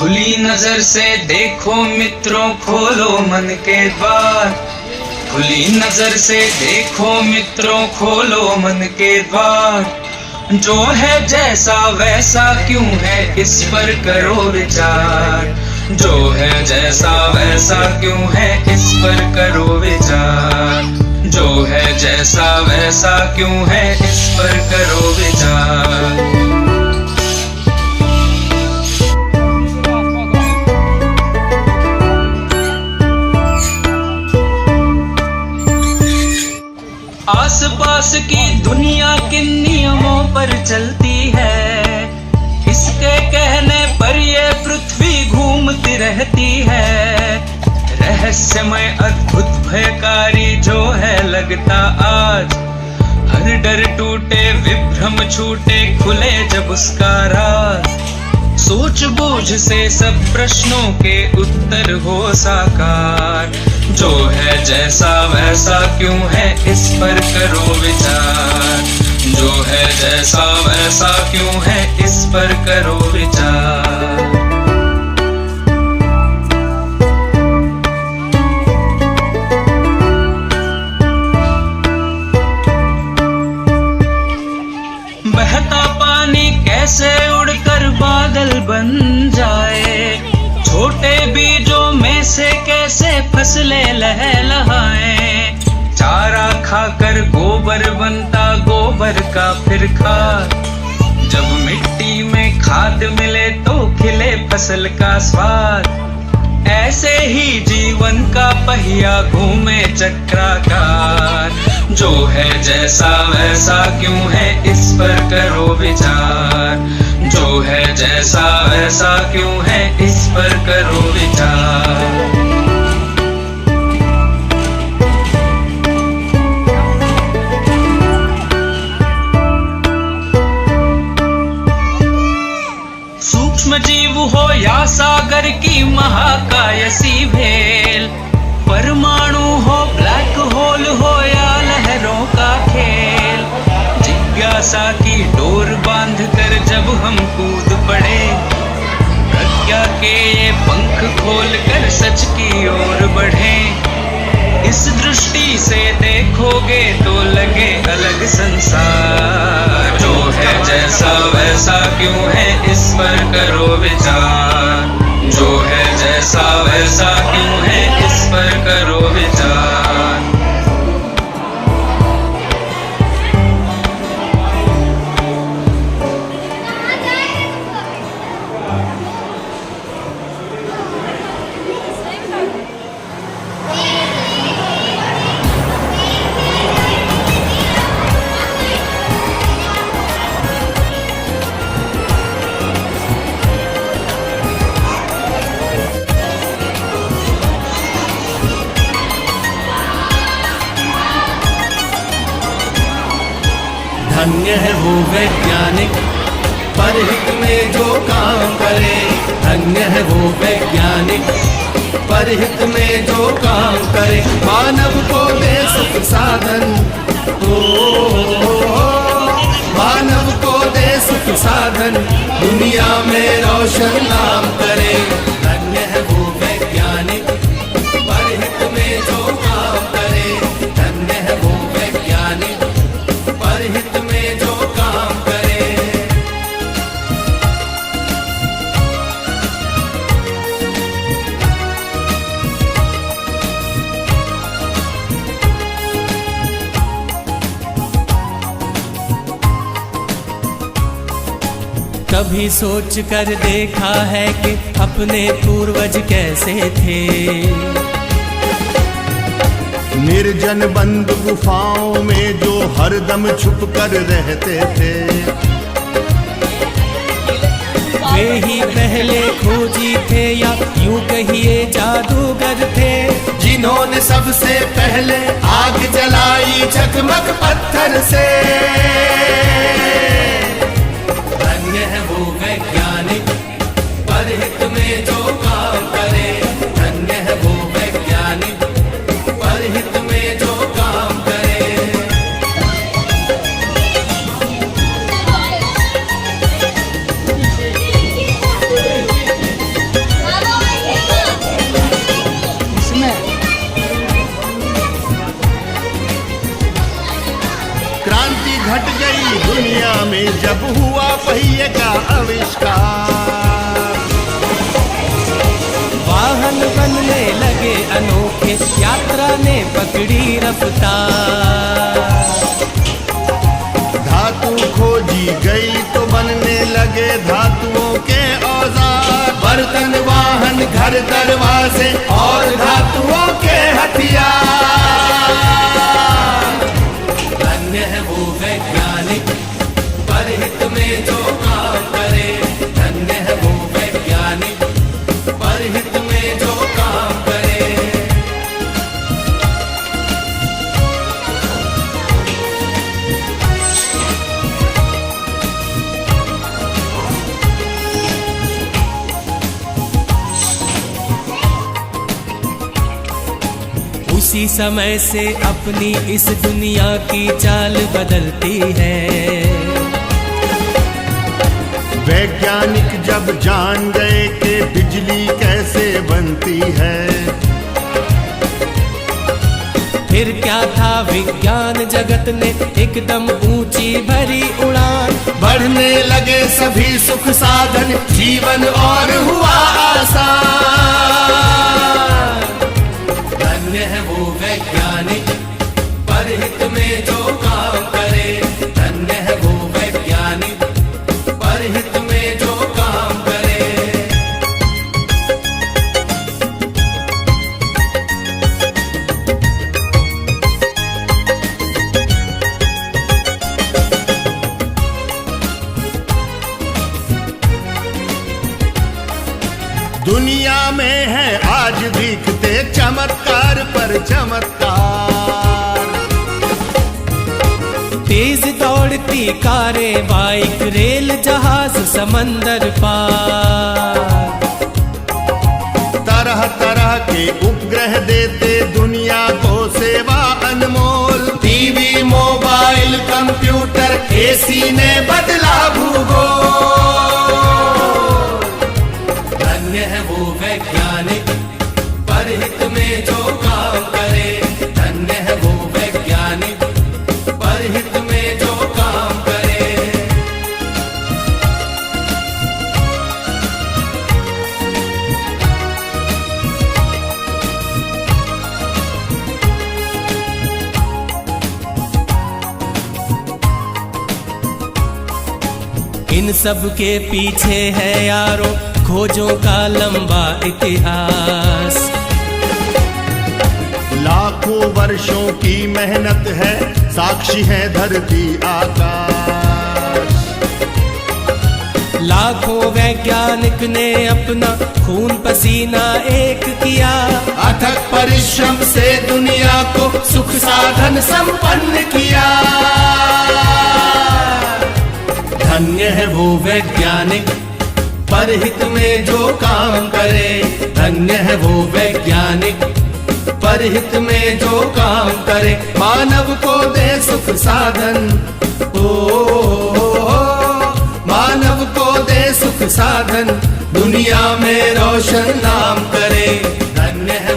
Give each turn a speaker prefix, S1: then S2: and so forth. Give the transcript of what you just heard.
S1: खुली नजर से देखो मित्रों, खोलो मन के द्वार। खुली नजर से देखो मित्रों, खोलो मन के द्वार। जो है जैसा वैसा क्यों है, इस पर करो विचार। जो है जैसा वैसा क्यों है, इस पर करो विचार। जो है जैसा वैसा क्यों है, इस पर करो विचार। आसपास की दुनिया किन नियमों पर चलती है, इसके कहने पर ये पृथ्वी घूमती रहती है। रहस्यमय अद्भुत भयकारी जो है लगता आज, हर डर टूटे विभ्रम छूटे खुले जब उसका राज। सूझबूझ से सब प्रश्नों के उत्तर हो साकार। जो है जैसा वैसा क्यों है, इस पर करो विचार। जो है जैसा वैसा क्यों है, इस पर करो विचार। बहता पानी कैसे उड़कर बादल बन जाए, छोटे बीजों में से कैसे फसलें लहलहाएं। चारा खाकर गोबर बनता, गोबर का फिर खाद। जब मिट्टी में खाद मिले तो खिले फसल का स्वाद। ऐसे ही जीवन का पहिया घूमे चक्राकार। जो है जैसा वैसा क्यों है, इस पर करो विचार। जो है जैसा वैसा क्यों है, इस पर करो विचार। सूक्ष्म जीव हो या सागर की महाकाय सी भेल, परमाणु हो ब्लैक होल हो या लहरों का खेल। जिज्ञासा की डोर बांध कर जब हम कूद पड़े, प्रज्ञा के ये पंख खोल कर सच की ओर बढ़े। इस दृष्टि से देखोगे तो लगे अलग संसार। जो है जैसा वैसा क्यों है, इस पर करो विचार। जो है जैसा वैसा क्यों है, इस पर करो विचार।
S2: धन्य है वो वैज्ञानिक, परहित में जो काम करे। धन्य है वो वैज्ञानिक, परहित में जो काम करे। मानव को दे सुख साधन, मानव को दे सुख साधन, दुनिया में रोशन नाम करे। धन्य है वो वैज्ञानिक, परहित में जो काम करे। धन्य है वो वैज्ञानिक, परहित में जो काम करे। कभी सोच कर देखा है कि अपने पूर्वज कैसे थे।
S3: निर्जन बंद गुफाओं में जो हरदम छुप कर रहते थे।
S2: वे ही पहले खोजी थे या यूं कहिए जादूगर थे, जिन्होंने सबसे पहले आग जलाई चकमक पत्थर से। धन्य है वो वैज्ञानिक, परहित में जो काम करे। धन्य है वो वैज्ञानिक, परहित में जो काम करे।
S3: साकार।
S4: वाहन बनने लगे अनोखे, यात्रा ने पकड़ी रफ्तार।
S3: धातु खोजी गई तो बनने लगे धातुओं के औजार।
S2: बर्तन वाहन घर दरवाजे और धातुओं के हथियार। धन्य है वो वैज्ञानिक परहित में जो काम करे। धन्य है वो वैज्ञानिक परहित में जो काम करे।
S4: उसी समय से अपनी इस दुनिया की चाल बदलती है।
S3: वैज्ञानिक जब जान गए कि बिजली कैसे बनती है,
S4: फिर क्या था विज्ञान जगत ने एकदम ऊंची भरी उड़ान।
S2: बढ़ने लगे सभी सुख साधन, जीवन और हुआ आसान। धन्य है वो वैज्ञानिक परहित में जो काम करे। धन्य है वो वैज्ञानिक परहित में जो काम करे।
S3: दुनिया में है आज दिखते चमत्कार पर चमत्कार।
S4: तेज दौड़ती कारें, बाइक, रेल, जहाज, समंदर पार।
S3: तरह तरह के उपग्रह देते दुनिया को सेवा अनमोल।
S2: टीवी, मोबाइल, कंप्यूटर, एसी ने बदला भूगोल। धन्य है वो वैज्ञानिक परहित में जो काम करे। धन्य है वो वैज्ञानिक परहित में जो काम करे।
S4: इन सब के पीछे है यारो खोजों का लंबा इतिहास।
S3: लाखों वर्षों की मेहनत है, साक्षी है धरती आकाश।
S4: लाखों वैज्ञानिक ने अपना खून पसीना एक किया।
S2: अथक परिश्रम से दुनिया को सुख साधन संपन्न किया। धन्य है वो वैज्ञानिक परहित में जो काम करे। धन्य है वो वैज्ञानिक परहित में जो काम करे। मानव को दे सुख साधन, मानव को दे सुख साधन, दुनिया में रोशन नाम करे। धन्य है